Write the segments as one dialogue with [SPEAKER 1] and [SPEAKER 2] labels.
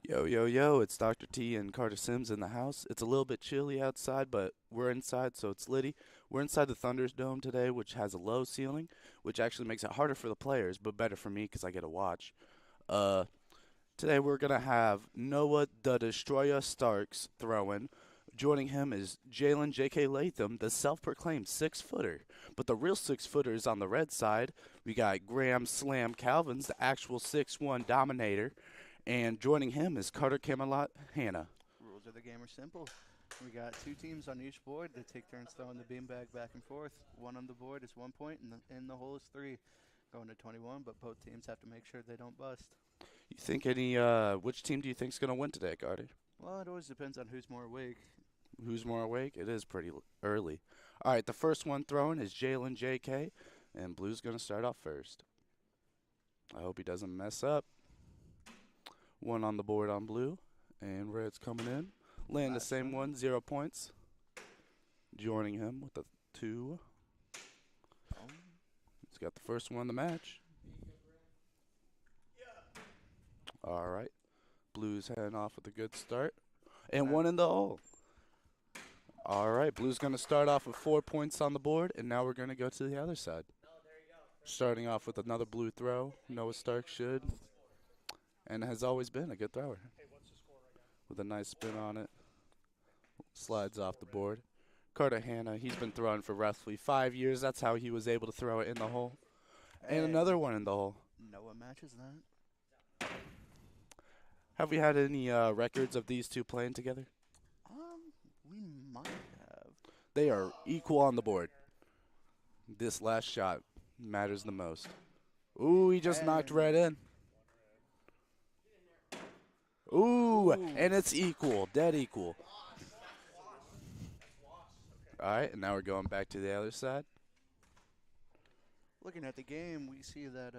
[SPEAKER 1] Yo, yo, yo, it's Dr. T and Carter Sims in the house. It's a little bit chilly outside, but we're inside, so it's litty. We're inside the Thunder's Dome today, which has a low ceiling, which actually makes it harder for the players, but better for me because I get to watch. Uh, Today we're going to have Noah the Destroyer Starks throwing. Joining him is Jalen J.K. Latham, the self-proclaimed six-footer. But the real six-footer is on the red side. We got Graham Slam Calvins, the actual 6'1 dominator. And joining him is Carter Camelot Hannah.
[SPEAKER 2] Rules of the game are simple. We got two teams on each board. They take turns throwing the beanbag back and forth. One on the board is 1 point, and in the hole is 3. Going to 21, but both teams have to make sure they don't bust.
[SPEAKER 1] You think which team do you think's going to win today, Carter?
[SPEAKER 2] Well, it always depends on who's more awake.
[SPEAKER 1] Who's more awake? It is pretty early. All right, the first one throwing is Jalen J.K., and Blue's going to start off first. I hope he doesn't mess up. One on the board on Blue, and Red's coming in. Land the same one, 0 points. Joining him with a 2. He's got the first one in the match. All right. Blue's heading off with a good start. And one in the hole. All right. Blue's going to start off with 4 points on the board, and now we're going to go to the other side. Starting off with another blue throw. Noah Stark should. And has always been a good thrower. With a nice spin on it. Slides off the board. Carter Hannah, he's been throwing for roughly 5 years. That's how he was able to throw it in the hole. And another one in the hole.
[SPEAKER 2] Noah matches that.
[SPEAKER 1] Have we had any records of these two playing together?
[SPEAKER 2] We might have.
[SPEAKER 1] They are equal on the board. This last shot matters the most. Ooh, he just knocked Red in. Ooh, and it's equal, dead equal. All right, and now we're going back to the other side.
[SPEAKER 2] Looking at the game, we see that,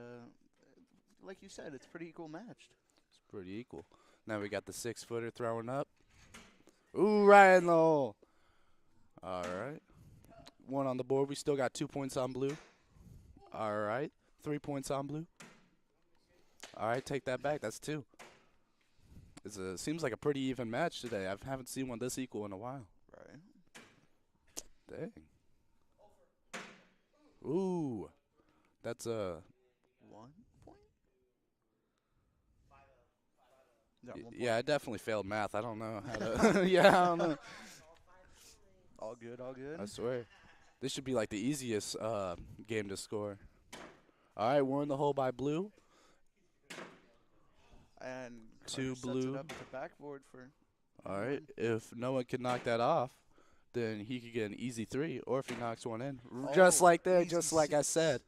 [SPEAKER 2] like you said, it's pretty equal matched.
[SPEAKER 1] It's pretty equal. Now we got the 6-footer throwing up. Ooh, right in the hole. All right. One on the board. We still got 2 points on Blue. All right. 3 points on Blue. All right, take that back. That's 2. It seems like a pretty even match today. I haven't seen one this equal in a while.
[SPEAKER 2] Right.
[SPEAKER 1] Dang. Ooh. That's a
[SPEAKER 2] 1 point?
[SPEAKER 1] Yeah, I definitely failed math. I don't know how to. Yeah, I don't know.
[SPEAKER 2] All good, all good.
[SPEAKER 1] I swear. This should be like the easiest game to score. All right, we're in the hole by Blue.
[SPEAKER 2] And
[SPEAKER 1] Two
[SPEAKER 2] Carter
[SPEAKER 1] blue.
[SPEAKER 2] sets it up to backboard for.
[SPEAKER 1] All right, if Noah can knock that off, then he could get an easy 3. Or if he knocks one in, just like there, just like I said.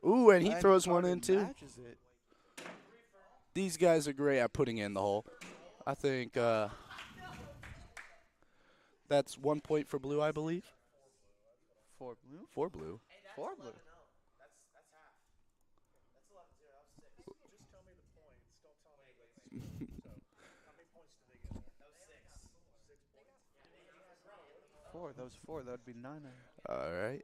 [SPEAKER 1] Ooh, and he throws one in too.
[SPEAKER 2] Matches it.
[SPEAKER 1] These guys are great at putting in the hole. I think that's 1 point for Blue, I believe.
[SPEAKER 2] 4 blue.
[SPEAKER 1] 4 Blue.
[SPEAKER 2] 4 blue. Four. That was 4. That would be 9.
[SPEAKER 1] All right.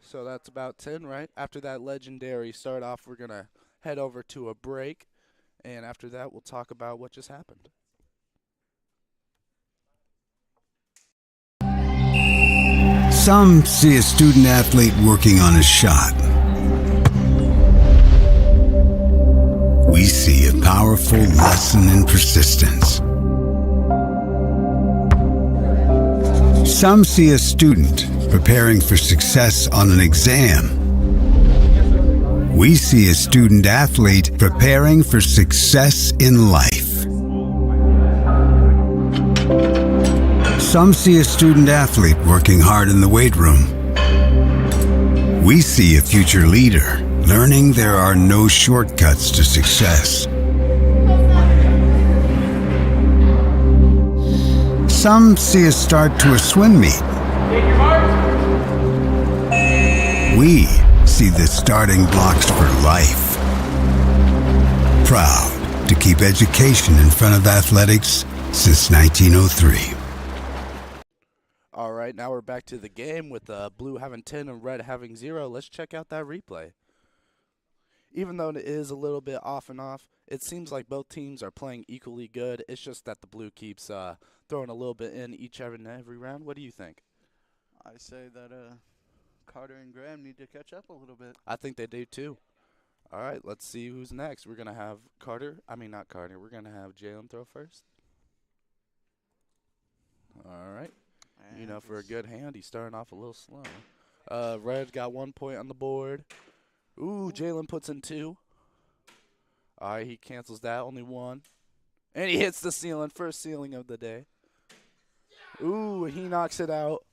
[SPEAKER 1] So that's about 10, right? After that legendary start off, we're going to head over to a break. And after that, we'll talk about what just happened.
[SPEAKER 3] Some see a student athlete working on a shot. We see a powerful lesson in persistence. Some see a student preparing for success on an exam. We see a student athlete preparing for success in life. Some see a student athlete working hard in the weight room. We see a future leader learning there are no shortcuts to success. Some see a start to a swim meet. We see the starting blocks for life. Proud to keep education in front of athletics since 1903.
[SPEAKER 1] All right, now we're back to the game with Blue having 10 and Red having 0. Let's check out that replay. even though it is a little bit off and off, it seems like both teams are playing equally good. It's just that the blue keeps throwing a little bit in each and every round. What do you think?
[SPEAKER 2] I say that Carter and Graham need to catch up a little bit.
[SPEAKER 1] I think they do too. All right, let's see who's next. We're going to have not Carter. We're going to have Jalen throw first. All right.
[SPEAKER 2] And
[SPEAKER 1] For a good hand, he's starting off a little slow. Red got 1 point on the board. Ooh, Jalen puts in 2. All right, he cancels that, only 1. And he hits the ceiling, first ceiling of the day. Ooh, he knocks it out.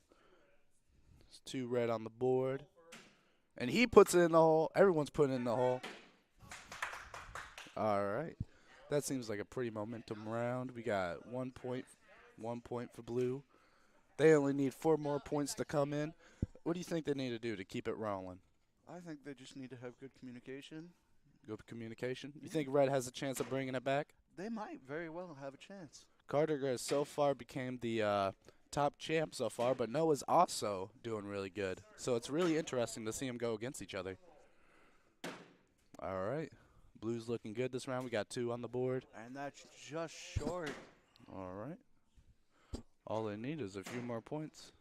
[SPEAKER 1] It's 2 red on the board. And he puts it in the hole. Everyone's putting it in the hole. All right. That seems like a pretty momentum round. We got 1 point for blue. They only need 4 more points to come in. What do you think they need to do to keep it rolling?
[SPEAKER 2] I think they just need to have good communication.
[SPEAKER 1] Good communication? You think red has a chance of bringing it back?
[SPEAKER 2] They might very well have a chance.
[SPEAKER 1] Carter has so far became the top champ so far, but Noah's also doing really good. So it's really interesting to see them go against each other. All right. Blue's looking good this round. We got 2 on the board.
[SPEAKER 2] And that's just short.
[SPEAKER 1] All right. All they need is a few more points.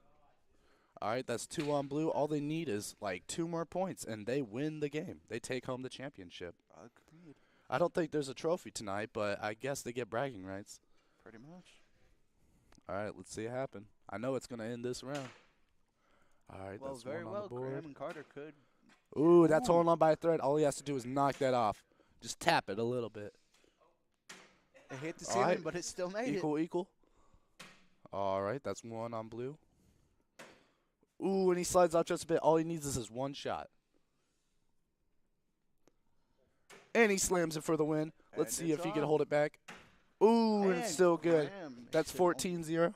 [SPEAKER 1] All right, that's 2 on blue. All they need is like 2 more points, and they win the game. They take home the championship.
[SPEAKER 2] Agreed.
[SPEAKER 1] I don't think there's a trophy tonight, but I guess they get bragging rights.
[SPEAKER 2] Pretty much.
[SPEAKER 1] All right, let's see it happen. I know it's going to end this round. All right,
[SPEAKER 2] Well,
[SPEAKER 1] that's
[SPEAKER 2] very
[SPEAKER 1] 1 on
[SPEAKER 2] well,
[SPEAKER 1] the board.
[SPEAKER 2] Graham and Carter could.
[SPEAKER 1] Ooh, that's holding on by a thread. All he has to do is knock that off. Just tap it a little bit.
[SPEAKER 2] It hit the
[SPEAKER 1] All
[SPEAKER 2] ceiling,
[SPEAKER 1] right.
[SPEAKER 2] but it still made
[SPEAKER 1] Equal. All right, that's 1 on blue. Ooh, and he slides out just a bit. All he needs is his 1 shot. And he slams it for the win. Let's
[SPEAKER 2] And
[SPEAKER 1] see
[SPEAKER 2] it's
[SPEAKER 1] if he can
[SPEAKER 2] on.
[SPEAKER 1] hold it back. Ooh, and
[SPEAKER 2] And
[SPEAKER 1] it's still good.
[SPEAKER 2] Graham
[SPEAKER 1] That's
[SPEAKER 2] makes it
[SPEAKER 1] 14-0.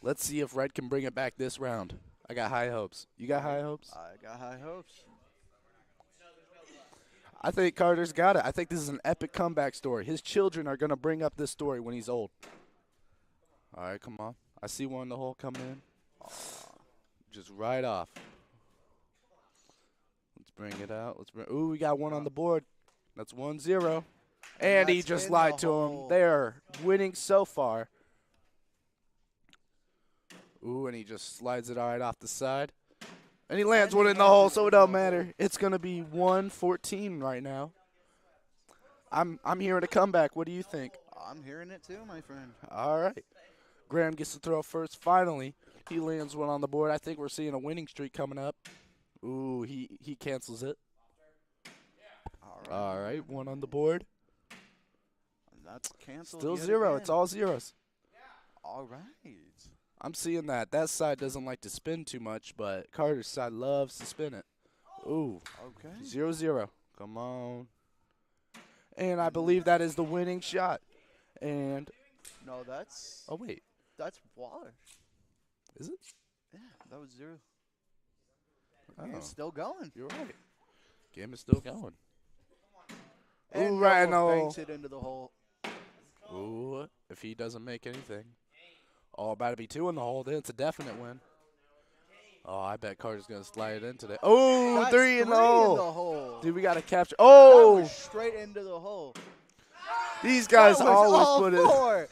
[SPEAKER 1] Let's see if red can bring it back this round. I got high hopes. You got high hopes?
[SPEAKER 2] I got high hopes.
[SPEAKER 1] I think Carter's got it. I think this is an epic comeback story. His children are going to bring up this story when he's old. All right, come on. I see 1 in the hole coming in. Just right off. Let's bring it out. Ooh, we got 1 on the board. That's 1-0. And he
[SPEAKER 2] that's
[SPEAKER 1] just
[SPEAKER 2] in
[SPEAKER 1] lied
[SPEAKER 2] the
[SPEAKER 1] to him.
[SPEAKER 2] hole.
[SPEAKER 1] They're winning so far. Ooh, and he just slides it right off the side. And he lands
[SPEAKER 2] And
[SPEAKER 1] 1
[SPEAKER 2] he
[SPEAKER 1] in the
[SPEAKER 2] lands
[SPEAKER 1] hole,
[SPEAKER 2] it
[SPEAKER 1] so it
[SPEAKER 2] in
[SPEAKER 1] don't
[SPEAKER 2] the hole.
[SPEAKER 1] matter. It's going to be 1-14 right now. I'm hearing a comeback. What do you think?
[SPEAKER 2] I'm hearing it too, my friend.
[SPEAKER 1] All right. Graham gets to throw first. Finally, he lands 1 on the board. I think we're seeing a winning streak coming up. Ooh, he cancels it. All right, 1 on the board.
[SPEAKER 2] That's canceled.
[SPEAKER 1] Still
[SPEAKER 2] yet
[SPEAKER 1] 0.
[SPEAKER 2] again.
[SPEAKER 1] It's all zeros.
[SPEAKER 2] All right.
[SPEAKER 1] I'm seeing that. That side doesn't like to spin too much, but Carter's side loves to spin it. Ooh,
[SPEAKER 2] Okay.
[SPEAKER 1] 0-0. Come on. And I believe that is the winning shot. And,
[SPEAKER 2] No, that's
[SPEAKER 1] oh, wait.
[SPEAKER 2] water.
[SPEAKER 1] Is it?
[SPEAKER 2] Yeah, that was 0.
[SPEAKER 1] Oh,
[SPEAKER 2] Game's still going.
[SPEAKER 1] you're right. Game is still going.
[SPEAKER 2] And
[SPEAKER 1] Ooh, right in the
[SPEAKER 2] Noah
[SPEAKER 1] hole.
[SPEAKER 2] banks it into the hole.
[SPEAKER 1] Ooh, if he doesn't make anything. Oh, about to be 2 in the hole. Then it's a definite win. Oh, I bet Carter's going to slide it in today. Oh,
[SPEAKER 2] That's
[SPEAKER 1] 3 in the hole.
[SPEAKER 2] hole.
[SPEAKER 1] Dude, we got to capture.
[SPEAKER 2] That
[SPEAKER 1] Oh,
[SPEAKER 2] was straight into the hole.
[SPEAKER 1] these guys
[SPEAKER 2] That was
[SPEAKER 1] always
[SPEAKER 2] all
[SPEAKER 1] put it.
[SPEAKER 2] 4.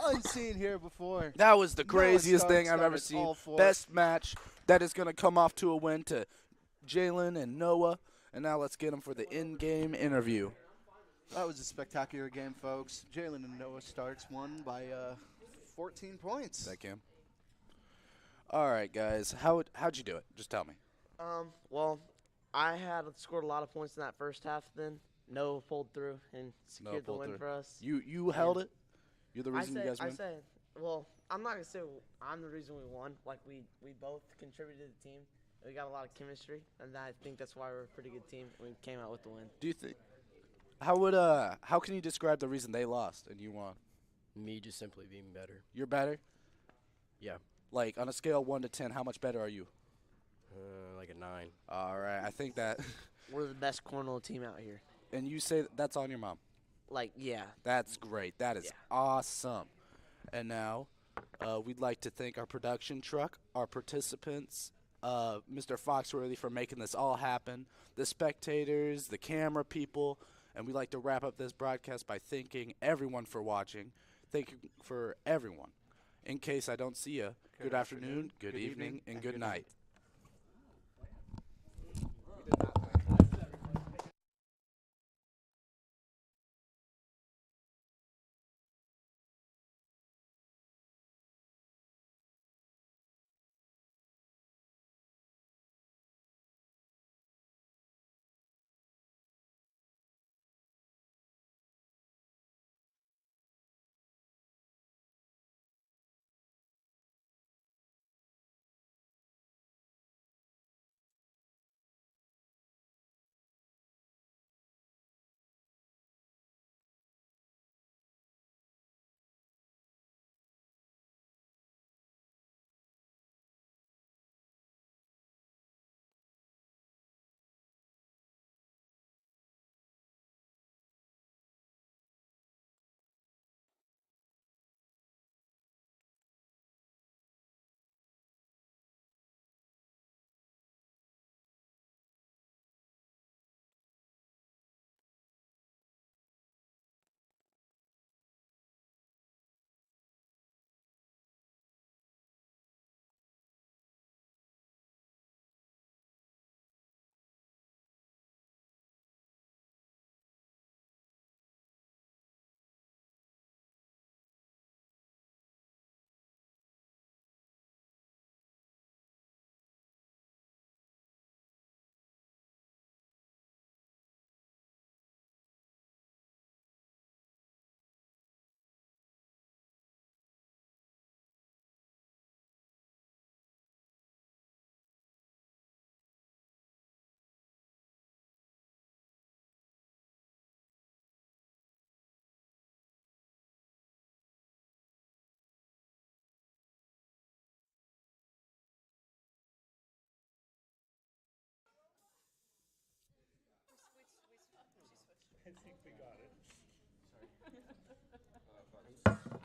[SPEAKER 2] Unseen here before.
[SPEAKER 1] That was the craziest thing I've ever
[SPEAKER 2] started
[SPEAKER 1] seen.
[SPEAKER 2] all 4.
[SPEAKER 1] Best match that is going to come off to a win to Jalen and Noah. And now let's get them for the in-game interview.
[SPEAKER 2] That was a spectacular game, folks. Jalen and Noah starts won by 14 points.
[SPEAKER 1] Is that Cam? All right, guys. How'd you do it? Just tell me.
[SPEAKER 4] Well, I had scored a lot of points in that first half. Then Noah pulled through and secured the
[SPEAKER 1] pulled
[SPEAKER 4] win
[SPEAKER 1] through.
[SPEAKER 4] for us.
[SPEAKER 1] You held it? You're the
[SPEAKER 4] I
[SPEAKER 1] reason you guys win?
[SPEAKER 4] said, well, I'm not gonna say I'm the reason we won. Like we both contributed to the team. We got a lot of chemistry, and I think that's why we're a pretty good team. We came out with the win.
[SPEAKER 1] Do you think how can you describe the reason they lost and you won?
[SPEAKER 5] Me just simply being better.
[SPEAKER 1] You're better?
[SPEAKER 5] Yeah.
[SPEAKER 1] Like on a scale of 1 to 10, how much better are you?
[SPEAKER 5] Like a 9.
[SPEAKER 1] All right, I think that
[SPEAKER 4] We're the best cornhole team out here.
[SPEAKER 1] and you say that's on your mom.
[SPEAKER 4] Like, yeah.
[SPEAKER 1] That's great. That is
[SPEAKER 4] Yeah.
[SPEAKER 1] awesome. And now we'd like to thank our production truck, our participants, Mr. Foxworthy for making this all happen, the spectators, the camera people, and we'd like to wrap up this broadcast by thanking everyone for watching. Thank you for everyone. In case I don't see you, good afternoon, good evening, and good night.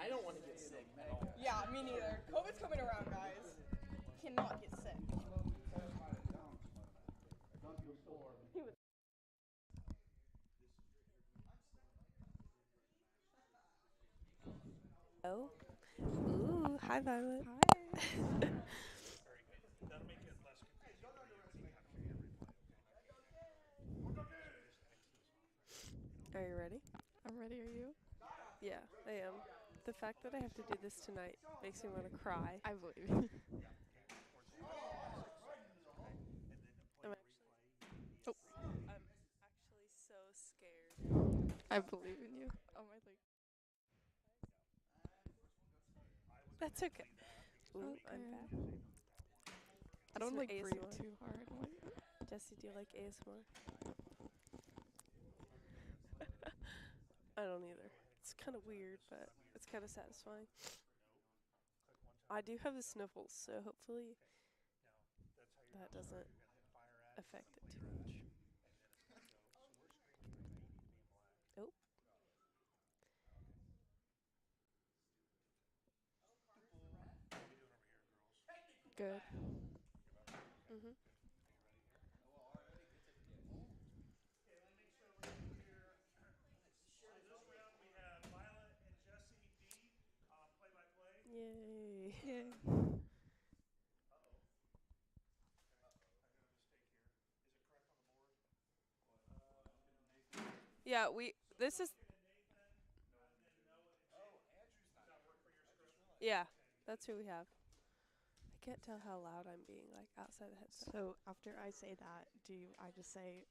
[SPEAKER 4] I don't want to get sick at all.
[SPEAKER 6] Yeah, me neither. COVID's coming around, guys. Cannot get sick.
[SPEAKER 7] Oh. Ooh, hi Violet.
[SPEAKER 6] Hi.
[SPEAKER 7] Are you ready?
[SPEAKER 6] I'm ready, are you?
[SPEAKER 7] Yeah, I am. The fact that I have to do this tonight makes me want to cry.
[SPEAKER 6] I believe you.
[SPEAKER 7] I'm actually so scared.
[SPEAKER 6] I believe in you. Oh my leg.
[SPEAKER 7] That's okay. Ooh,
[SPEAKER 6] Okay.
[SPEAKER 7] I'm back.
[SPEAKER 6] I don't
[SPEAKER 7] Some
[SPEAKER 6] like breathe
[SPEAKER 7] ASMR.
[SPEAKER 6] too hard.
[SPEAKER 7] Jesse, do you like ASMR? I don't either. It's kind of weird, but it's kind of satisfying. I do have the sniffles, so hopefully that doesn't affect it too much. Oh.
[SPEAKER 6] Good.
[SPEAKER 7] Mhm. Yay.
[SPEAKER 6] Yay.
[SPEAKER 7] Yeah, this is. Yeah, that's who we have. I can't tell how loud I'm being, like, outside the headset.
[SPEAKER 6] So after I say that, I just say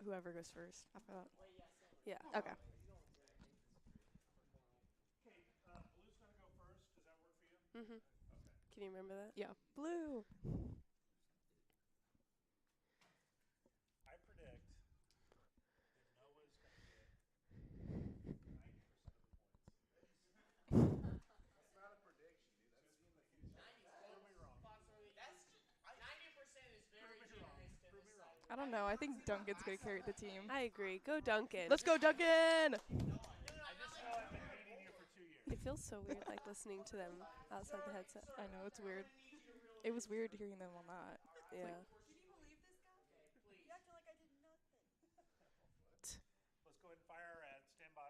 [SPEAKER 6] whoever goes first after that?
[SPEAKER 7] Yeah.
[SPEAKER 6] Okay.
[SPEAKER 7] Mhm. Can you remember that?
[SPEAKER 6] Yeah. Blue. I don't know. I think Duncan's gonna carry the team.
[SPEAKER 7] I agree. Go Duncan.
[SPEAKER 6] Let's go, Duncan!
[SPEAKER 7] It feels so weird, like, listening to them outside the headset.
[SPEAKER 6] I know, it's weird. It was weird hearing them on that.
[SPEAKER 7] Yeah.
[SPEAKER 8] Let's go ahead and fire and stand by.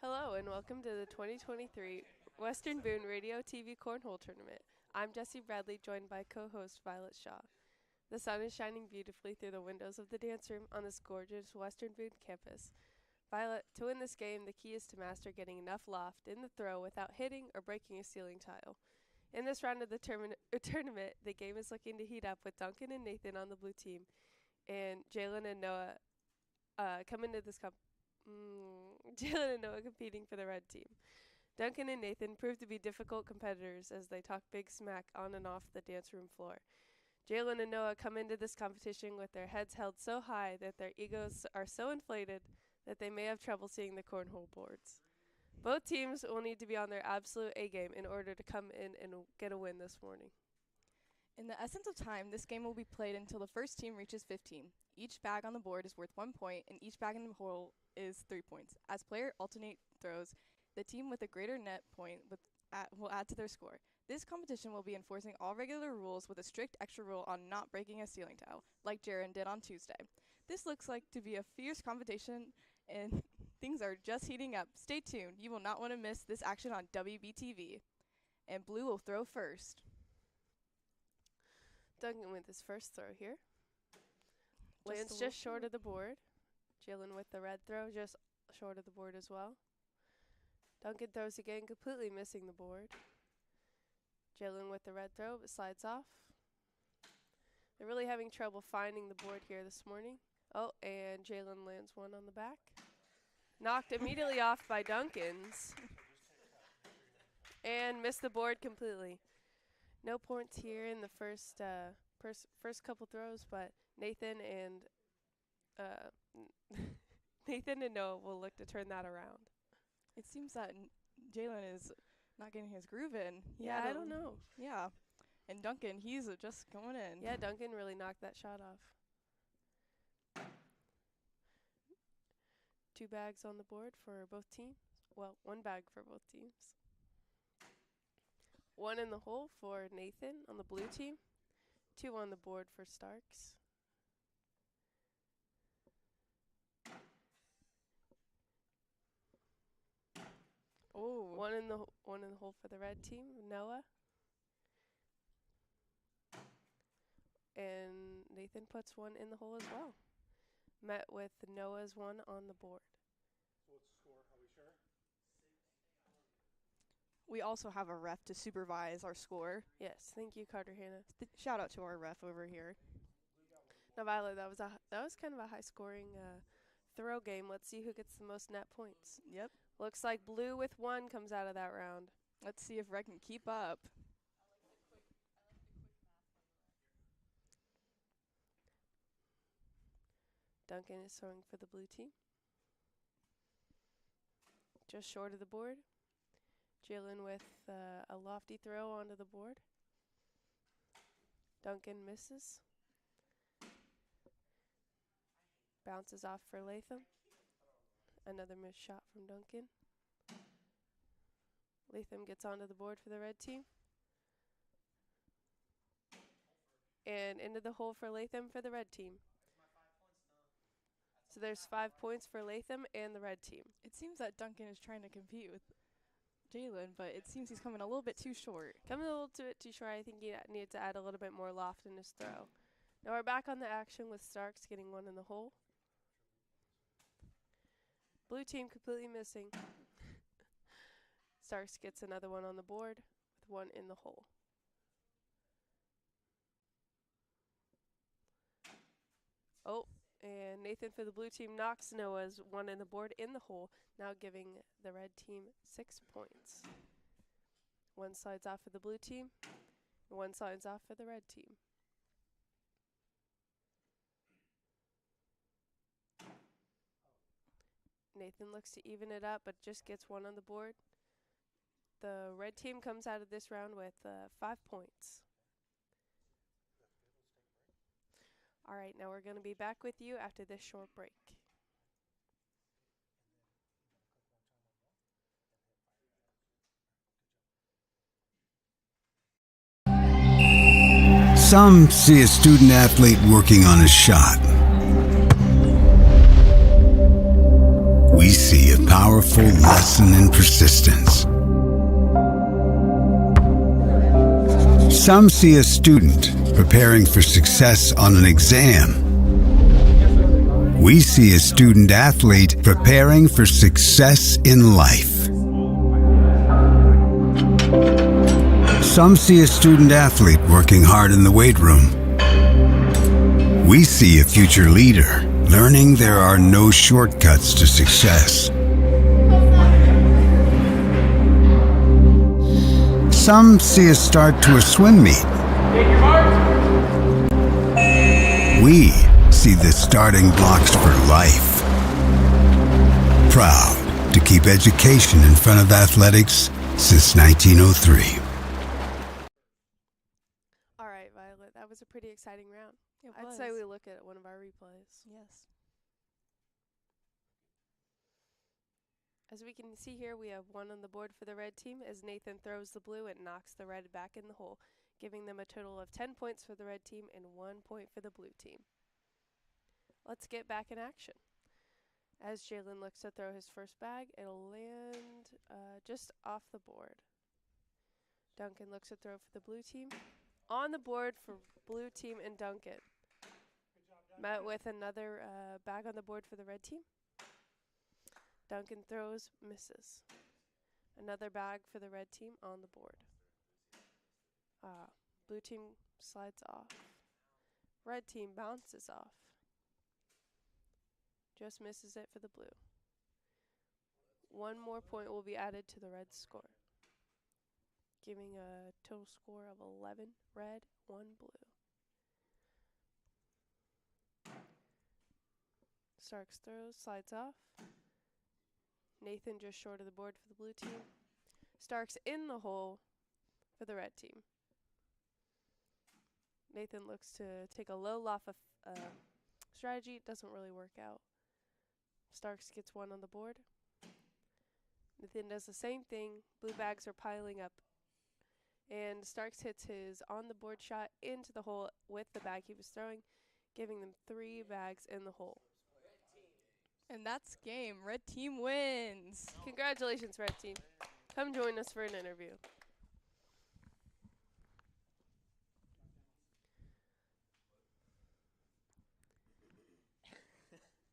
[SPEAKER 7] Hello and welcome to the 2023 Western Boone Radio TV Cornhole Tournament. I'm Jesse Bradley, joined by co-host Violet Shaw. The sun is shining beautifully through the windows of the dance room on this gorgeous Western Boone campus. Violet, to win this game, the key is to master getting enough loft in the throw without hitting or breaking a ceiling tile. In this round of the tournament, the game is looking to heat up with Duncan and Nathan on the blue team, and Jalen and Noah come into this Jalen and Noah competing for the red team. Duncan and Nathan prove to be difficult competitors as they talk big smack on and off the dance room floor. Jalen and Noah come into this competition with their heads held so high that their egos are so inflated that they may have trouble seeing the cornhole boards. Both teams will need to be on their absolute A game in order to come in and get a win this morning.
[SPEAKER 6] In the essence of time, this game will be played until the first team reaches 15. Each bag on the board is worth 1 point, and each bag in the hole is 3 points. As player alternate throws, the team with a greater net point will add to their score. This competition will be enforcing all regular rules with a strict extra rule on not breaking a ceiling tile, like Jaron did on Tuesday. This looks like to be a fierce competition, and things are just heating up. Stay tuned. You will not want to miss this action on WBTV. And Blue will throw first.
[SPEAKER 7] Duncan with his first throw here. Lands just short of the board. Jalen with the red throw, just short of the board as well. Duncan throws again, completely missing the board. Jalen with the red throw, but slides off. They're really having trouble finding the board here this morning. Oh, and Jalen lands one on the back. Knocked immediately off by Duncan's. And missed the board completely. No points here in the first couple throws, but Nathan and Noah will look to turn that around.
[SPEAKER 6] It seems that Jalen is not getting his groove in.
[SPEAKER 7] Yeah, I don't know.
[SPEAKER 6] Yeah. And Duncan, he's just going in.
[SPEAKER 7] Yeah, Duncan really knocked that shot off. 2 bags on the board for both teams. Well, 1 bag for both teams. 1 in the hole for Nathan on the blue team. 2 on the board for Starks.
[SPEAKER 6] Oh.
[SPEAKER 7] One in the hole for the red team, Noah. And Nathan puts 1 in the hole as well. Met with Noah's 1 on the board.
[SPEAKER 8] So what's the score? Are we sure?
[SPEAKER 6] We also have a ref to supervise our score.
[SPEAKER 7] Yes, thank you, Carter Hannah.
[SPEAKER 6] Shout out to our ref over here.
[SPEAKER 7] Now, Violet, that was kind of a high-scoring throw game. Let's see who gets the most net points.
[SPEAKER 6] Yep.
[SPEAKER 7] Looks like Blue with 1 comes out of that round.
[SPEAKER 6] Let's see if Red can keep up.
[SPEAKER 7] Duncan is throwing for the blue team. Just short of the board. Jalen with a lofty throw onto the board. Duncan misses. Bounces off for Latham. Another missed shot from Duncan. Latham gets onto the board for the red team. And into the hole for Latham for the red team. So there's 5 points for Latham and the red team.
[SPEAKER 6] It seems that Duncan is trying to compete with Jalen, but it seems he's coming a little bit too short.
[SPEAKER 7] Coming a little bit too short. I think he needs to add a little bit more loft in his throw. Now we're back on the action with Starks getting 1 in the hole. Blue team completely missing. Starks gets another 1 on the board with 1 in the hole. Oh, and Nathan for the blue team knocks Noah's 1 in the board in the hole, now giving the red team 6 points. One slides off for the blue team, and one slides off for the red team. Nathan looks to even it up, but just gets one on the board. The red team comes out of this round with 5 points. All right, now we're going to be back with you after this short break.
[SPEAKER 3] Some see a student athlete working on a shot. We see a powerful lesson in persistence. Some see a student preparing for success on an exam. We see a student athlete preparing for success in life. Some see a student athlete working hard in the weight room. We see a future leader learning there are no shortcuts to success. Some see a start to a swim meet. We see the starting blocks for life. Proud to keep education in front of athletics since 1903.
[SPEAKER 7] All right, Violet, that was a pretty exciting round. I'd
[SPEAKER 6] was.
[SPEAKER 7] say we look at one of our replays.
[SPEAKER 6] Yes.
[SPEAKER 7] As we can see here, we have one on the board for the red team as Nathan throws the blue and knocks the red back in the hole, giving them a total of 10 points for the red team and 1 point for the blue team. Let's get back in action. As Jalen looks to throw his first bag, it'll land just off the board. Duncan looks to throw for the blue team. On the board for blue team and Duncan. Met with another bag on the board for the red team. Duncan throws, misses. Another bag for the red team on the board. Blue team slides off. Red team bounces off. Just misses it for the blue. 1 more point will be added to the red score, giving a total score of 11 red, 1 blue. Starks throws, slides off. Nathan just short of the board for the blue team. Starks in the hole for the red team. Nathan looks to take a low loft of strategy. It doesn't really work out. Starks gets one on the board. Nathan does the same thing. Blue bags are piling up. And Starks hits his on the board shot into the hole with the bag he was throwing, giving them 3 bags in the hole.
[SPEAKER 6] And that's game. Red team wins.
[SPEAKER 7] Congratulations, red team. Come join us for an interview.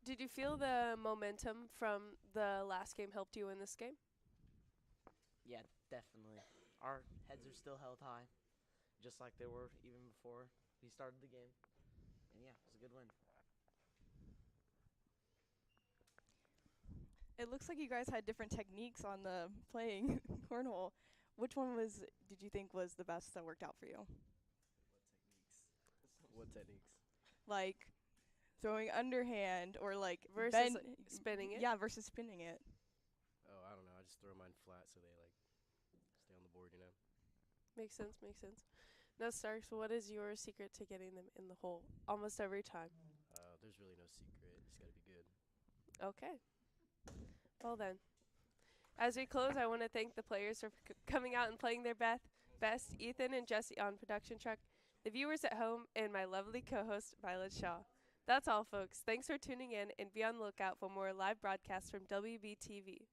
[SPEAKER 7] Did you feel the momentum from the last game helped you in this game?
[SPEAKER 4] Yeah, definitely. Our heads are still held high, just like they were even before we started the game. And yeah, it was a good win.
[SPEAKER 6] It looks like you guys had different techniques on the playing cornhole. Which one did you think was the best that worked out for you?
[SPEAKER 5] What techniques?
[SPEAKER 6] Like throwing underhand or like
[SPEAKER 7] Versus spinning it?
[SPEAKER 6] Yeah, versus spinning it.
[SPEAKER 5] Oh, I don't know. I just throw mine flat so they like stay on the board, you know.
[SPEAKER 7] Makes sense, makes sense. Now, Starks, what is your secret to getting them in the hole almost every time?
[SPEAKER 5] There's really no secret. You just gotta be good.
[SPEAKER 7] Okay. Well then, as we close, I want to thank the players for coming out and playing their best, Ethan and Jesse on production truck, the viewers at home, and my lovely co-host, Violet Shaw. That's all, folks. Thanks for tuning in, and be on the lookout for more live broadcasts from WBTV.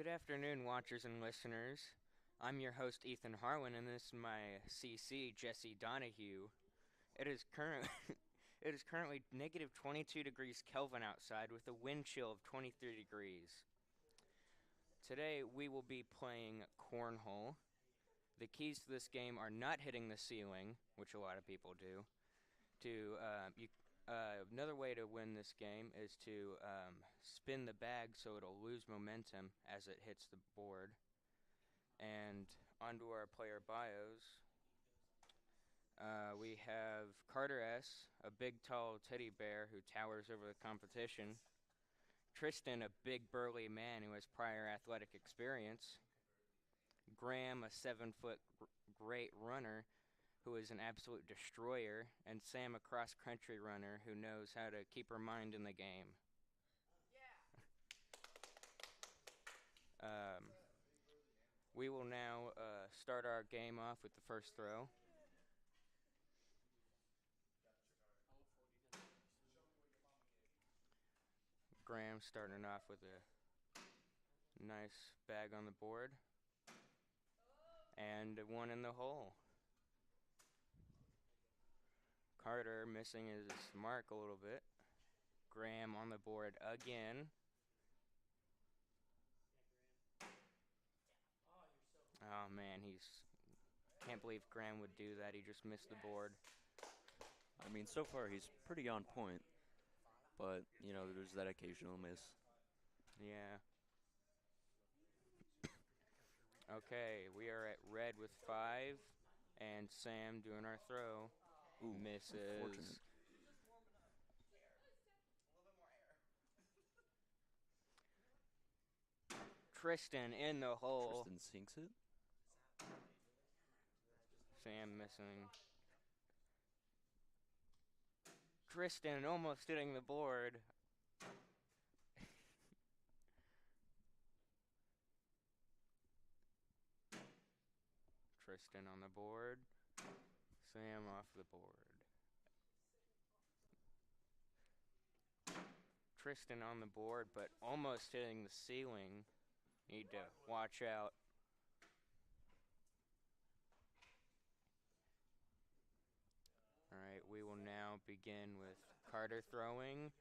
[SPEAKER 9] Good afternoon, watchers and listeners. I'm your host, Ethan Harlan, and this is my CC, Jesse Donahue. It is current. It is currently negative 22 degrees Kelvin outside with a wind chill of 23 degrees. Today we will be playing Cornhole. The keys to this game are not hitting the ceiling, which a lot of people do. Another way to win this game is to spin the bag so it'll lose momentum as it hits the board. And onto our player bios. We have Carter S., a big, tall teddy bear who towers over the competition. Tristan, a big, burly man who has prior athletic experience. Graham, a 7-foot great runner who is an absolute destroyer. And Sam, a cross-country runner who knows how to keep her mind in the game. We will now start our game off with the first throw. Graham starting off with a nice bag on the board. And one in the hole. Carter missing his mark a little bit. Graham on the board again. Oh man, can't believe Graham would do that. He just missed the board.
[SPEAKER 10] I mean, so far he's pretty on point, but, you know, there's that occasional miss.
[SPEAKER 9] Yeah. Okay, we are at red with 5, and Sam doing our throw.
[SPEAKER 10] Ooh,
[SPEAKER 9] misses.
[SPEAKER 10] Unfortunate.
[SPEAKER 9] Tristan in the hole.
[SPEAKER 10] Tristan sinks it.
[SPEAKER 9] Sam missing. Tristan almost hitting the board. Tristan on the board. Sam off the board. Tristan on the board, but almost hitting the ceiling. Need to watch out. All right, we will now begin with Carter throwing.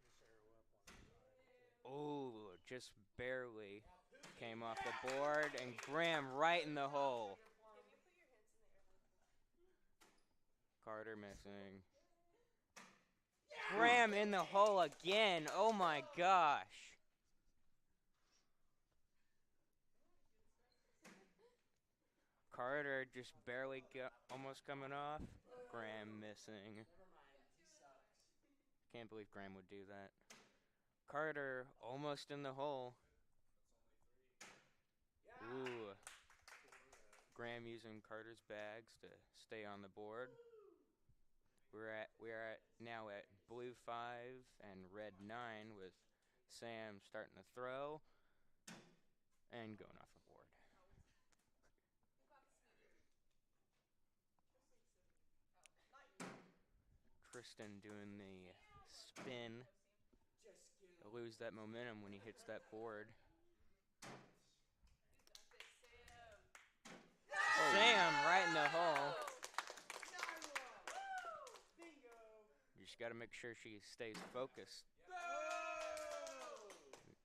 [SPEAKER 9] Oh, just barely came off the board, and Graham right in the hole. Carter missing. Graham in the hole again. Oh my gosh. Carter just barely almost coming off. Graham missing. Can't believe Graham would do that. Carter almost in the hole. Ooh. Graham using Carter's bags to stay on the board. We are now at blue 5 and red 9 with Sam starting to throw and going off the board. Tristan doing the spin. Lose that momentum when he hits that board. Sam right in the hole. You just got to make sure she stays focused.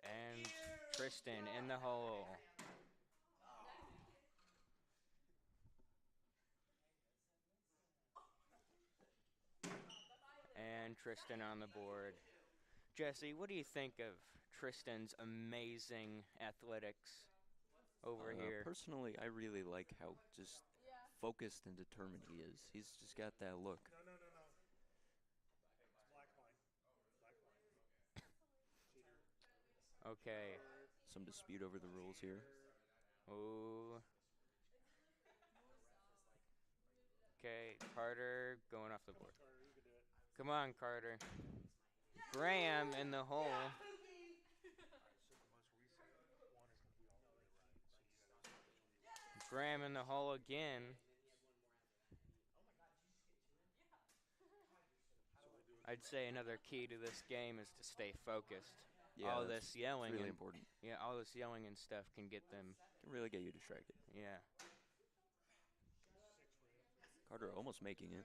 [SPEAKER 9] And Tristan in the hole. And Tristan on the board. Jesse, what do you think of Tristan's amazing athletics over here?
[SPEAKER 10] Personally, I really like how just focused and determined he is. He's just got that look.
[SPEAKER 8] No. It's black line. Black line. Cheater.
[SPEAKER 9] Okay.
[SPEAKER 10] Some dispute over the rules here.
[SPEAKER 9] Oh. Okay, Carter going off the board.
[SPEAKER 8] Carter, you can do it.
[SPEAKER 9] Come on, Carter. Graham in the hole. Graham in the hole again. I'd say another key to this game is to stay focused.
[SPEAKER 10] Yeah,
[SPEAKER 9] all
[SPEAKER 10] that's
[SPEAKER 9] this yelling
[SPEAKER 10] really
[SPEAKER 9] and
[SPEAKER 10] important.
[SPEAKER 9] yeah, all this yelling and stuff can get them.
[SPEAKER 10] Can really get you distracted.
[SPEAKER 9] Yeah.
[SPEAKER 10] Carter almost making it.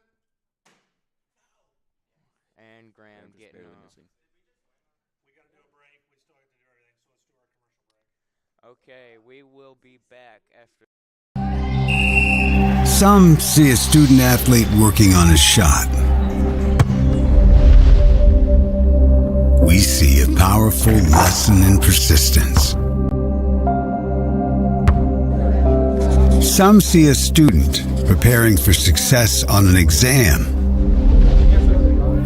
[SPEAKER 9] And Graham
[SPEAKER 10] Just
[SPEAKER 9] getting
[SPEAKER 10] barely
[SPEAKER 9] off.
[SPEAKER 10] missing.
[SPEAKER 8] We got to do a break. We still have to do everything, so let's do our commercial break.
[SPEAKER 9] Okay, we will be back after.
[SPEAKER 3] Some see a student athlete working on a shot. We see a powerful lesson in persistence. Some see a student preparing for success on an exam.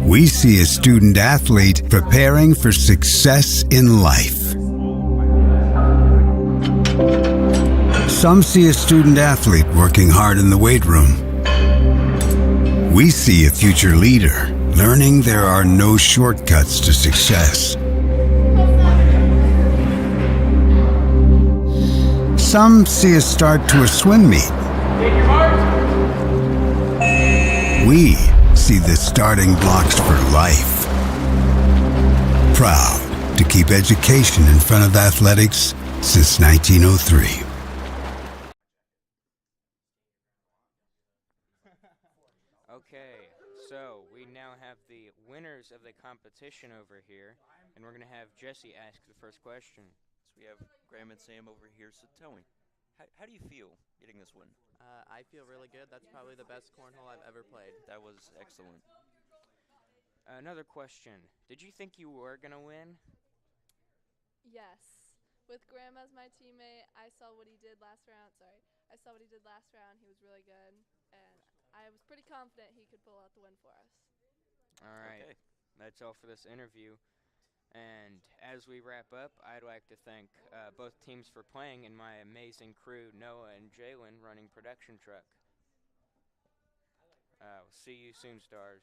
[SPEAKER 3] We see a student athlete preparing for success in life. Some see a student athlete working hard in the weight room. We see a future leader learning there are no shortcuts to success. Some see a start to a swim meet. We see the starting blocks for life. Proud to keep education in front of athletics since 1903.
[SPEAKER 9] Okay, so we now have the winners of the competition over here, and we're gonna have Jesse ask the first question.
[SPEAKER 10] So we have Graham and Sam over here. So tell me, how do you feel getting this win?
[SPEAKER 11] I feel really good. That's probably the best cornhole I've ever played.
[SPEAKER 10] That was excellent.
[SPEAKER 9] Another question. Did you think you were gonna win?
[SPEAKER 12] Yes. With Graham as my teammate, I saw what he did last round. I saw what he did last round. He was really good, and I was pretty confident he could pull out the win for us.
[SPEAKER 9] All right.
[SPEAKER 10] Okay.
[SPEAKER 9] That's all for this interview. And as we wrap up, I'd like to thank both teams for playing and my amazing crew, Noah and Jalen, running production truck. We'll see you soon, stars.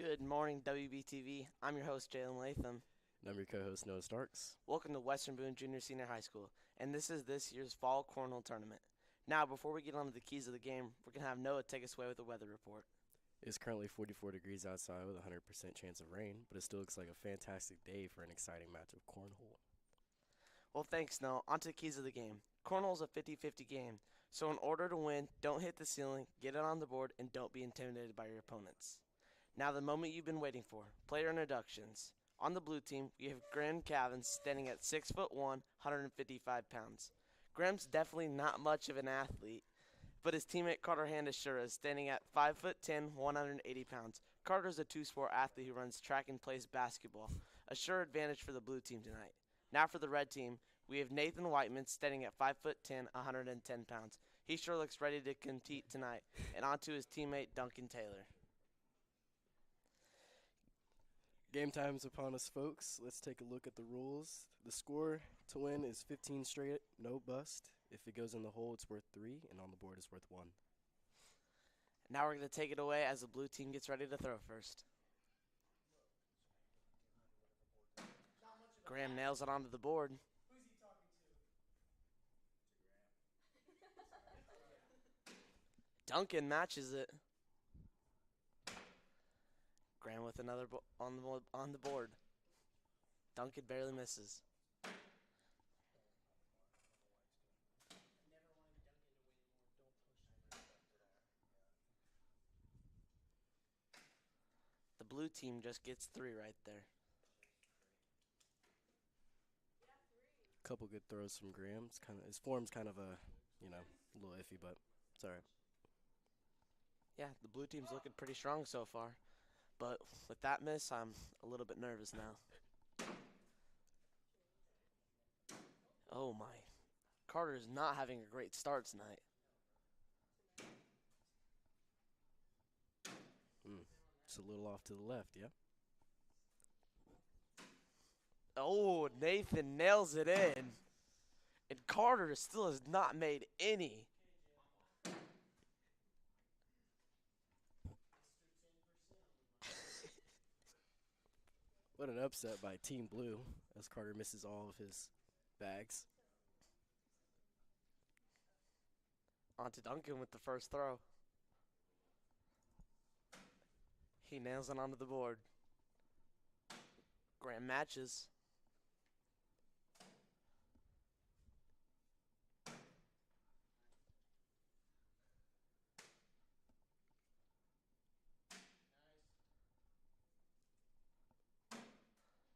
[SPEAKER 4] Good morning, WBTV. I'm your host, Jalen Latham.
[SPEAKER 5] And I'm your co-host, Noah Starks.
[SPEAKER 4] Welcome to Western Boone Junior Senior High School, and this is this year's Fall Cornhole Tournament. Now, before we get on to the keys of the game, we're going to have Noah take us away with the weather report.
[SPEAKER 5] It's currently 44 degrees outside with a 100% chance of rain, but it still looks like a fantastic day for an exciting match of cornhole.
[SPEAKER 4] Well, thanks, Noah. On to the keys of the game. Cornhole is a 50-50 game, so in order to win, don't hit the ceiling, get it on the board, and don't be intimidated by your opponents. Now, the moment you've been waiting for, player introductions. On the blue team, we have Graham Cavins standing at 6'1", 155 pounds. Graham's definitely not much of an athlete, but his teammate Carter Handashura is standing at 5'10", 180 pounds. Carter's a two-sport athlete who runs track and plays basketball, a sure advantage for the blue team tonight. Now for the red team, we have Nathan Whiteman standing at 5'10", 110 pounds. He sure looks ready to compete tonight. And on to his teammate Duncan Taylor.
[SPEAKER 5] Game time is upon us, folks. Let's take a look at the rules. The score to win is 15 straight, no bust. If it goes in the hole, it's worth 3, and on the board, it's worth 1.
[SPEAKER 4] Now we're going to take it away as the blue team gets ready to throw first. Graham nails it onto the board. Duncan matches it. Graham with another on the board. Duncan barely misses. The blue team just gets 3 right there.
[SPEAKER 5] Couple good throws from Graham. His form's kind of a little iffy, but it's all right.
[SPEAKER 4] Yeah, the blue team's looking pretty strong so far. But with that miss, I'm a little bit nervous now. Oh my. Carter's not having a great start tonight.
[SPEAKER 5] It's a little off to the left, yeah?
[SPEAKER 4] Oh, Nathan nails it in. And Carter still has not made any.
[SPEAKER 5] What an upset by Team Blue as Carter misses all of his bags.
[SPEAKER 4] On to Duncan with the first throw. He nails it onto the board. Graham matches.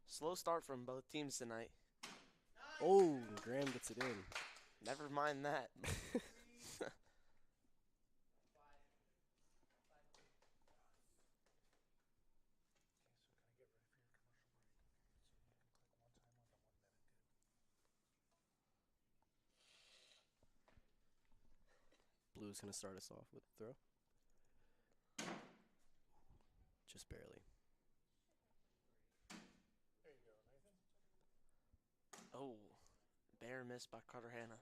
[SPEAKER 4] Slow start from both teams tonight.
[SPEAKER 5] Oh, Graham gets it in.
[SPEAKER 4] Never mind that.
[SPEAKER 5] Blue's going to start us off with the throw. Just barely.
[SPEAKER 4] Oh, bare miss by Carter Hanna.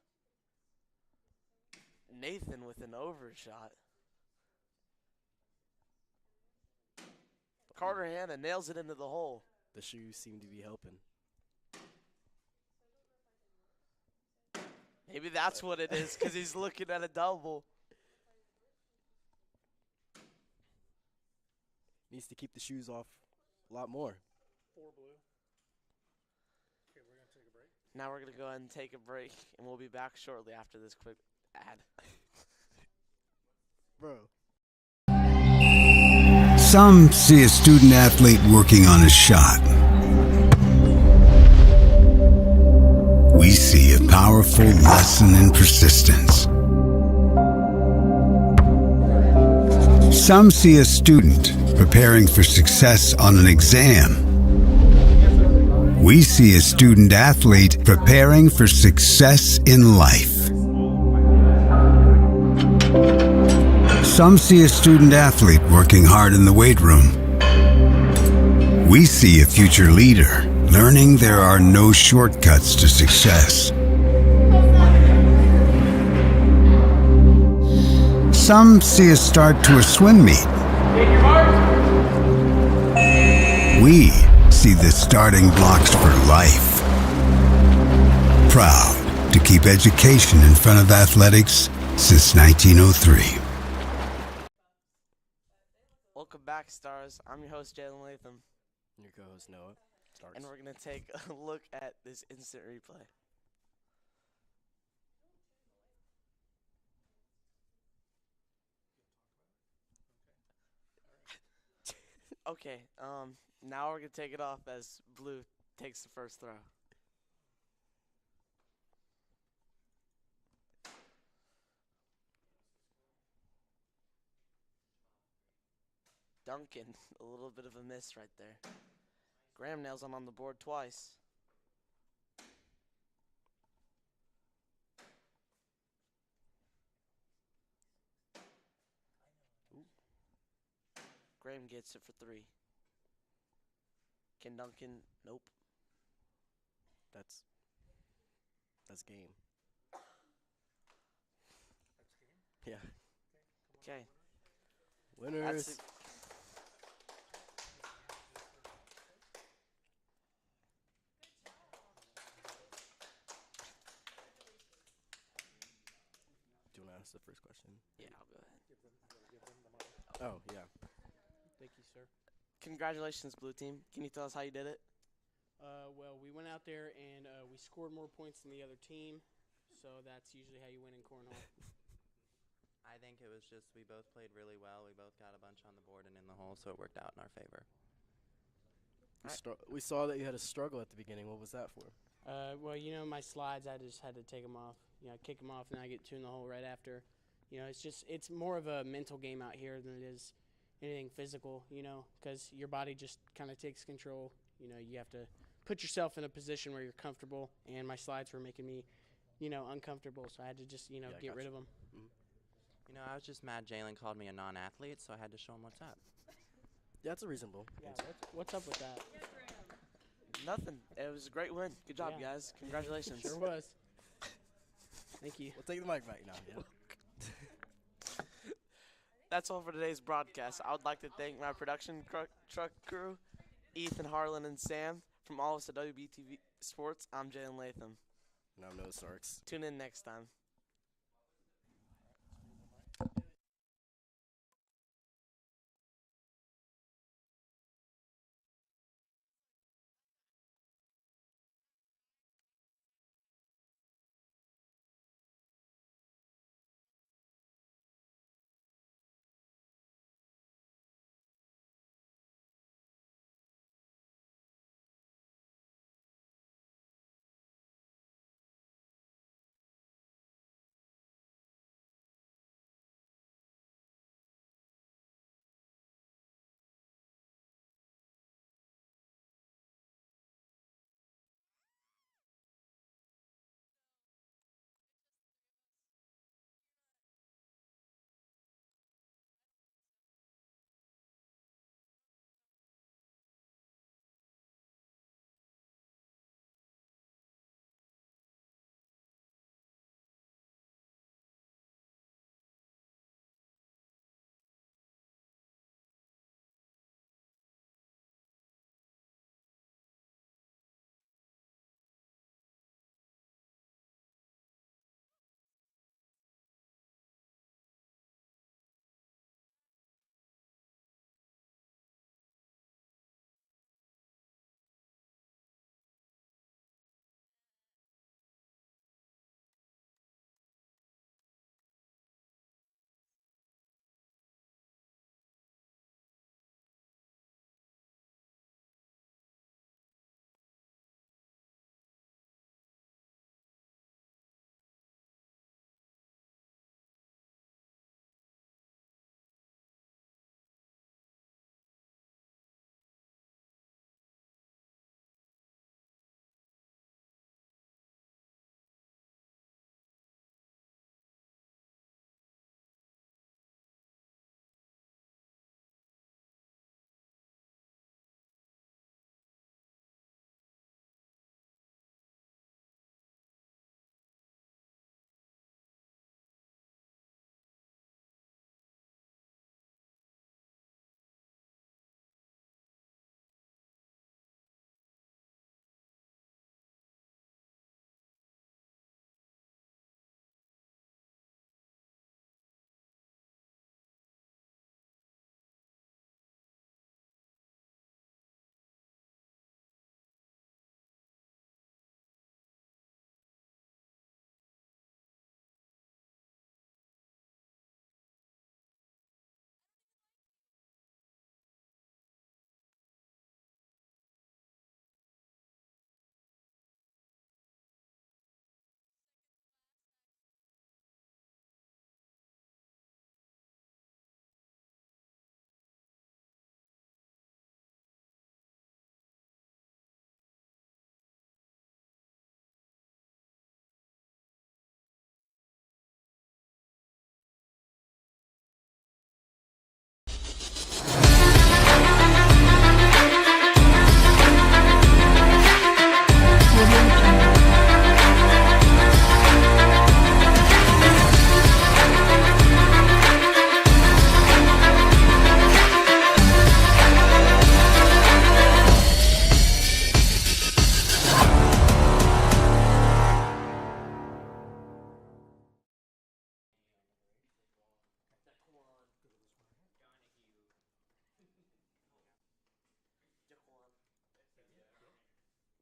[SPEAKER 4] Nathan with an overshot. Carter Hanna nails it into the hole.
[SPEAKER 5] The shoes seem to be helping.
[SPEAKER 4] Maybe that's what it is, because he's looking at a double.
[SPEAKER 5] Needs to keep the shoes off a lot more.
[SPEAKER 8] 4 blue. Okay, we're going to take a break.
[SPEAKER 4] Now we're going to go ahead and take a break, and we'll be back shortly after this quick ad.
[SPEAKER 5] Bro.
[SPEAKER 3] Some see a student athlete working on a shot. We see a powerful lesson in persistence. Some see a student preparing for success on an exam. We see a student athlete preparing for success in life. Some see a student athlete working hard in the weight room. We see a future leader learning there are no shortcuts to success. Some see a start to a swim meet. we see the starting blocks for life. Proud to keep education in front of athletics since 1903.
[SPEAKER 4] Welcome back, Stars. I'm your host, Jalen Latham.
[SPEAKER 5] Your co-host Noah. Starks.
[SPEAKER 4] And we're going to take a look at this instant replay. Okay, now we're going to take it off as Blue takes the first throw. Duncan, a little bit of a miss right there. Graham nails him on the board twice. Ooh. Graham gets it for 3. Can Duncan? Nope.
[SPEAKER 5] That's game. Yeah.
[SPEAKER 4] Okay.
[SPEAKER 5] Winners. Do you want to ask the first question?
[SPEAKER 4] Yeah, I'll go ahead.
[SPEAKER 5] Oh, yeah.
[SPEAKER 13] Thank you, sir.
[SPEAKER 4] Congratulations, Blue Team. Can you tell us how you did it?
[SPEAKER 13] Well, we went out there and we scored more points than the other team, so that's usually how you win in cornhole.
[SPEAKER 11] I think it was just we both played really well. We both got a bunch on the board and in the hole, so it worked out in our favor.
[SPEAKER 5] We saw that you had a struggle at the beginning. What was that for?
[SPEAKER 13] Well, my slides, I just had to take them off. Kick them off, and I get 2 in the hole right after. It's more of a mental game out here than it is anything physical, because your body just kind of takes control. You have to put yourself in a position where you're comfortable, and my slides were making me, uncomfortable, so I had to just, get rid of them.
[SPEAKER 11] Mm-hmm. I was just mad Jalen called me a non-athlete, so I had to show him what's up.
[SPEAKER 5] Yeah, that's a reasonable.
[SPEAKER 13] Yeah, what's up with that?
[SPEAKER 4] Nothing. It was a great win. Good job, guys. Congratulations.
[SPEAKER 13] Sure was. Thank you.
[SPEAKER 5] We'll take the mic back now. Yeah.
[SPEAKER 4] That's all for today's broadcast. I would like to thank my production truck crew, Ethan, Harlan, and Sam. From all of us at WBTV Sports, I'm Jalen Latham.
[SPEAKER 5] And I'm Noah Starks.
[SPEAKER 4] Tune in next time.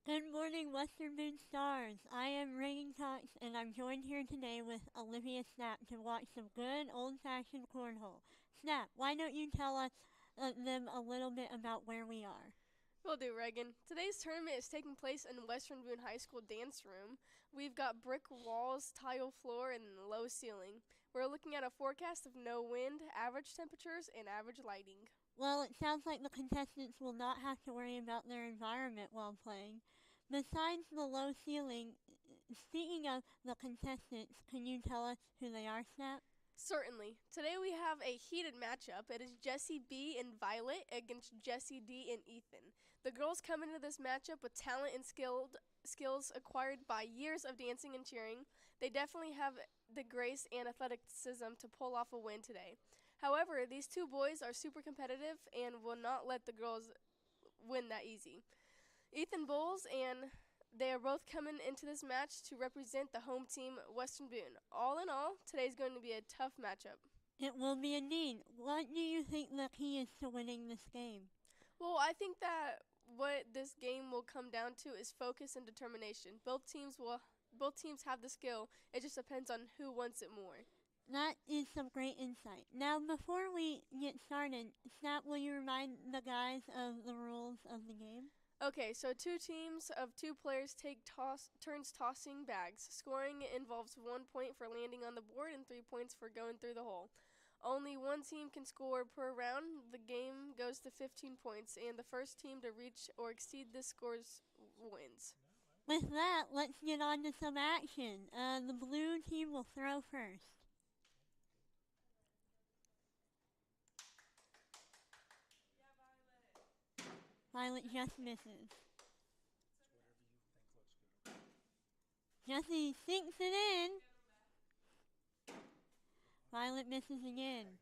[SPEAKER 14] Good morning, Western Boone Stars. I am Reagan Cox, and I'm joined here today with Olivia Snap to watch some good old-fashioned cornhole. Snap, why don't you tell us them a little bit about where we are?
[SPEAKER 12] Will do, Reagan. Today's tournament is taking place in Western Boone High School dance room. We've got brick walls, tile floor, and low ceiling. We're looking at a forecast of no wind, average temperatures, and average lighting.
[SPEAKER 14] Well, it sounds like the contestants will not have to worry about their environment while playing. Besides the low ceiling, speaking of the contestants, can you tell us who they are, Snap?
[SPEAKER 12] Certainly. Today we have a heated matchup. It is Jessie B and Violet against Jessie D and Ethan. The girls come into this matchup with talent and skills acquired by years of dancing and cheering. They definitely have the grace and athleticism to pull off a win today. However, these two boys are super competitive and will not let the girls win that easy. Ethan Bowles and they are both coming into this match to represent the home team, Western Boone. All in all, today's going to be a tough matchup.
[SPEAKER 14] It will be indeed. What do you think the key is to winning this game?
[SPEAKER 12] Well, I think that what this game will come down to is focus and determination. Both teams have the skill. It just depends on who wants it more.
[SPEAKER 14] That is some great insight. Now, before we get started, Snap, will you remind the guys of the rules of the game?
[SPEAKER 12] Okay, so two teams of two players take turns tossing bags. Scoring involves 1 point for landing on the board and 3 points for going through the hole. Only one team can score per round. The game goes to 15 points, and the first team to reach or exceed this scores wins.
[SPEAKER 14] With that, let's get on to some action. The blue team will throw first. Violet just misses. Jessie sinks it in. Violet misses again.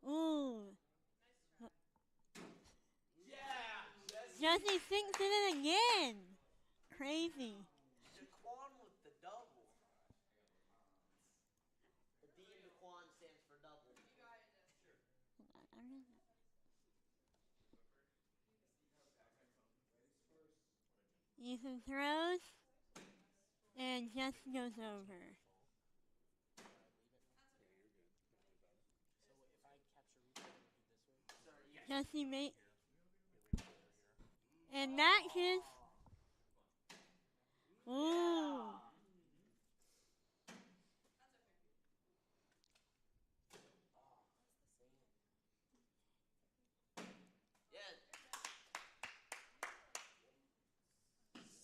[SPEAKER 14] Ooh. Jessie sinks it in again. Crazy.
[SPEAKER 4] Daquan with the double. The D in Daquan stands for double.
[SPEAKER 14] Ethan throws, and Jess goes over. Jessie and matches. Ooh.
[SPEAKER 4] Yeah.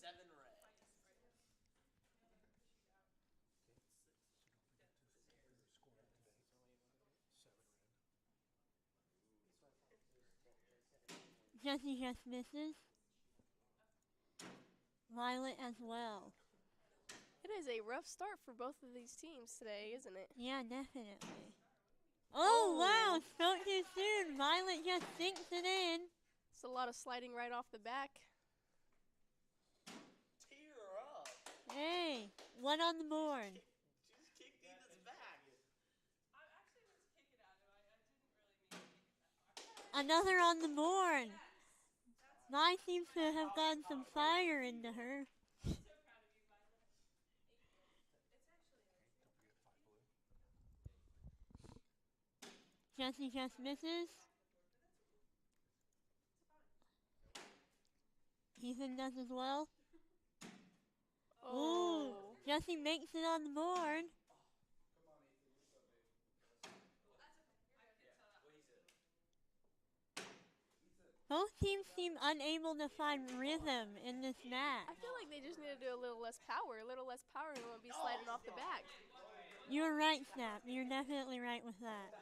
[SPEAKER 4] 7 red.
[SPEAKER 14] Jessie just misses. Violet as well.
[SPEAKER 12] It is a rough start for both of these teams today, isn't it?
[SPEAKER 14] Yeah, definitely. Oh, wow, spoke too soon. Violet just sinks it in.
[SPEAKER 12] It's a lot of sliding right off the back.
[SPEAKER 4] Tear up.
[SPEAKER 14] Hey, one on the board.
[SPEAKER 4] She just kicked Ethan's back.
[SPEAKER 7] I actually was kicking at him. I didn't really mean to kick it that hard.
[SPEAKER 14] Another on the board. Mine seems to have gotten some fire into her. Jessie just misses. Ethan does as well.
[SPEAKER 12] Oh.
[SPEAKER 14] Ooh, Jessie makes it on the board. Both teams seem unable to find rhythm in this match.
[SPEAKER 12] I feel like they just need to do a little less power. A little less power and it won't be sliding off the back.
[SPEAKER 14] You're right, Snap. You're definitely right with that.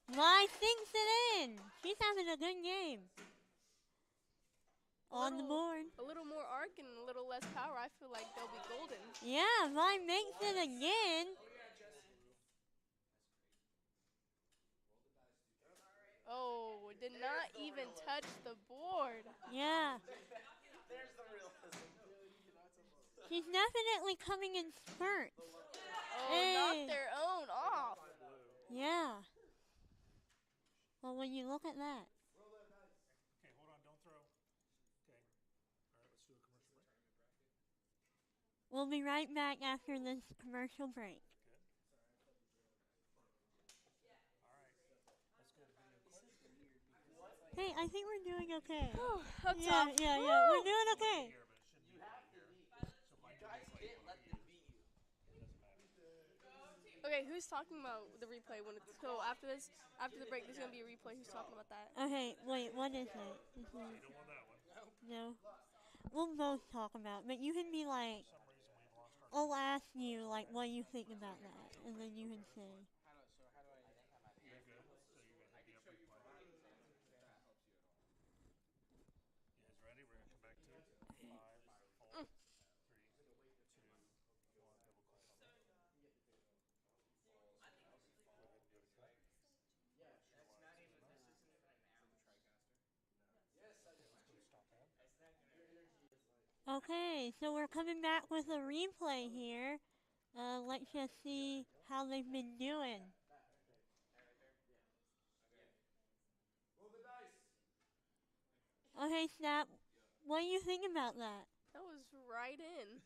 [SPEAKER 14] Vi sinks it in. She's having a good game. On the board.
[SPEAKER 12] A little more arc and a little less power. I feel like they'll be golden.
[SPEAKER 14] Yeah, Vi makes it again.
[SPEAKER 12] did not even touch the board.
[SPEAKER 14] Yeah.
[SPEAKER 4] There's the realism.
[SPEAKER 14] She's definitely coming in spurts.
[SPEAKER 12] Oh,
[SPEAKER 14] Hey.
[SPEAKER 12] knocked their own off.
[SPEAKER 14] Yeah. Well, when you look at that.
[SPEAKER 8] Okay, hold on, don't throw. Okay. All right, let's do a commercial break.
[SPEAKER 14] We'll be right back after this commercial break.
[SPEAKER 8] Good. All right. Let's go to video clip.
[SPEAKER 14] Hey, I think we're doing okay.
[SPEAKER 12] That's
[SPEAKER 14] yeah,
[SPEAKER 12] tough.
[SPEAKER 14] yeah, yeah.
[SPEAKER 12] Woo.
[SPEAKER 14] We're doing okay.
[SPEAKER 8] Here, but it shouldn't
[SPEAKER 4] You
[SPEAKER 8] be
[SPEAKER 4] have to
[SPEAKER 8] here.
[SPEAKER 4] beat.
[SPEAKER 8] So if I
[SPEAKER 4] You
[SPEAKER 8] do
[SPEAKER 4] guys
[SPEAKER 8] this,
[SPEAKER 4] can't let them beat you.
[SPEAKER 8] doesn't matter.
[SPEAKER 12] Okay, who's talking about the replay when it's so after this, after the break, there's gonna be a replay. Who's talking about that?
[SPEAKER 14] Okay, wait, what is it?
[SPEAKER 8] You don't want that one.
[SPEAKER 14] No. We'll both talk about it, but you can be like,
[SPEAKER 8] For some reason we've lost our
[SPEAKER 14] I'll ask you, like, what you think about that, and then you can say.
[SPEAKER 8] You're good. So you're gonna hit the up replay. You guys ready? We're gonna come back to 5, 4, 3, 2, 1. Double click. Go ahead and go to clip.
[SPEAKER 14] Okay, so we're coming back with a replay here. Let's just see how they've been doing. Okay, Snap, what do you think about that?
[SPEAKER 12] That was right in.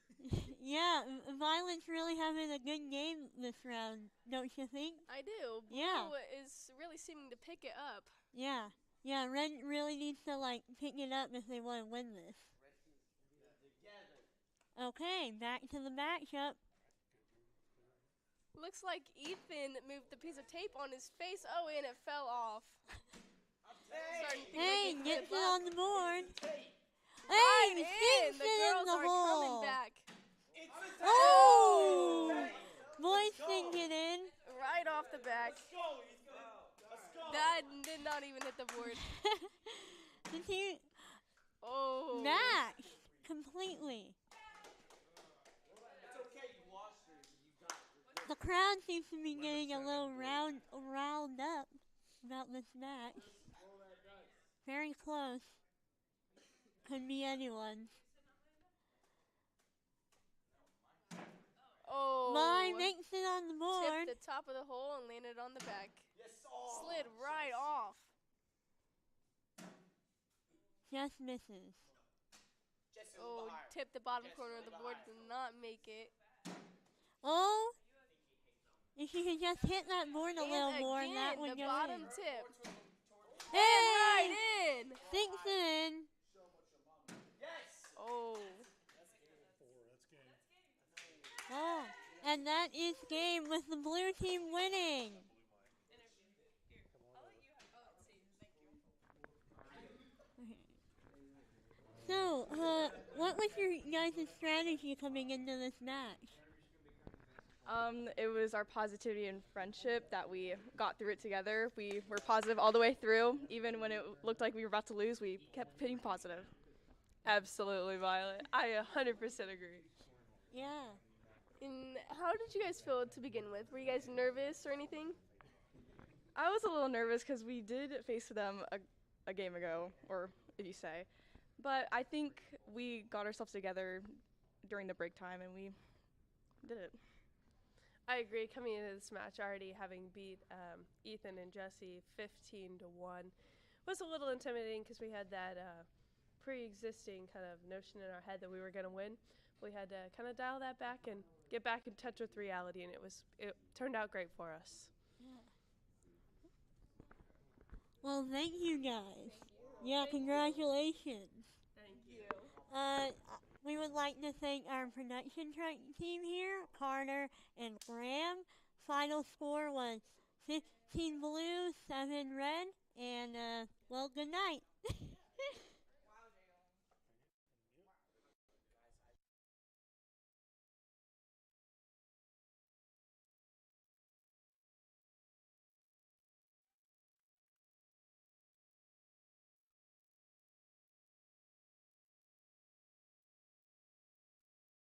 [SPEAKER 14] Yeah, Violet's really having a good game this round, don't you think?
[SPEAKER 12] I do. Blue
[SPEAKER 14] Yeah.
[SPEAKER 12] is really seeming to pick it up.
[SPEAKER 14] Yeah. Yeah, Red really needs to, like, pick it up if they want to win this. Okay, back to the matchup.
[SPEAKER 12] Looks like Ethan moved the piece of tape on his face. Oh, and it fell off.
[SPEAKER 14] Hey, gets it on the board.
[SPEAKER 12] Right
[SPEAKER 14] Hey,
[SPEAKER 12] in.
[SPEAKER 14] sinks
[SPEAKER 12] The
[SPEAKER 14] it in
[SPEAKER 12] girls
[SPEAKER 14] the
[SPEAKER 12] are
[SPEAKER 14] hole.
[SPEAKER 12] coming back.
[SPEAKER 14] Oh! Boys sink it in.
[SPEAKER 12] Right off the back. That did not even hit the board.
[SPEAKER 14] The team
[SPEAKER 12] Oh.
[SPEAKER 14] matched completely.
[SPEAKER 4] It's okay, you lost her. You got it.
[SPEAKER 14] The crowd seems to be getting a little riled up about this match. Very close. Could be anyone.
[SPEAKER 12] Oh.
[SPEAKER 14] Mine makes it on the board.
[SPEAKER 12] Tipped the top of the hole and landed on the back. Slid right off.
[SPEAKER 14] Just misses.
[SPEAKER 12] Oh, tipped the bottom corner of the board. Did not make it.
[SPEAKER 14] Oh! If you could just hit that board a little
[SPEAKER 12] And
[SPEAKER 14] more,
[SPEAKER 12] again,
[SPEAKER 14] that would
[SPEAKER 12] the
[SPEAKER 14] go
[SPEAKER 12] bottom
[SPEAKER 14] in.
[SPEAKER 12] tip.
[SPEAKER 14] Hey!
[SPEAKER 12] And right in.
[SPEAKER 14] Sinks it in.
[SPEAKER 12] Oh.
[SPEAKER 8] 4, that's game.
[SPEAKER 14] Oh, and that is game with the blue team winning. So, what was your guys' strategy coming into this match?
[SPEAKER 6] It was our positivity and friendship that we got through it together. We were positive all the way through. Even when it looked like we were about to lose, we kept hitting positive.
[SPEAKER 7] Absolutely, Violet. I 100% agree.
[SPEAKER 14] Yeah.
[SPEAKER 12] And how did you guys feel to begin with? Were you guys nervous or anything?
[SPEAKER 6] I was a little nervous because we did face them a game ago, or if you say. But I think we got ourselves together during the break time, and we did it.
[SPEAKER 7] I agree. Coming into this match, already having beat Ethan and Jesse 15-1 was a little intimidating because we had that pre-existing kind of notion in our head that we were going to win. We had to kind of dial that back and get back in touch with reality, and it turned out great for us.
[SPEAKER 14] Yeah. Well, thank you guys. Yeah, congratulations.
[SPEAKER 12] Thank you.
[SPEAKER 14] We would like to thank our production team here, Carter and Graham. Final score was 15 blue, 7 red, and, well, good night.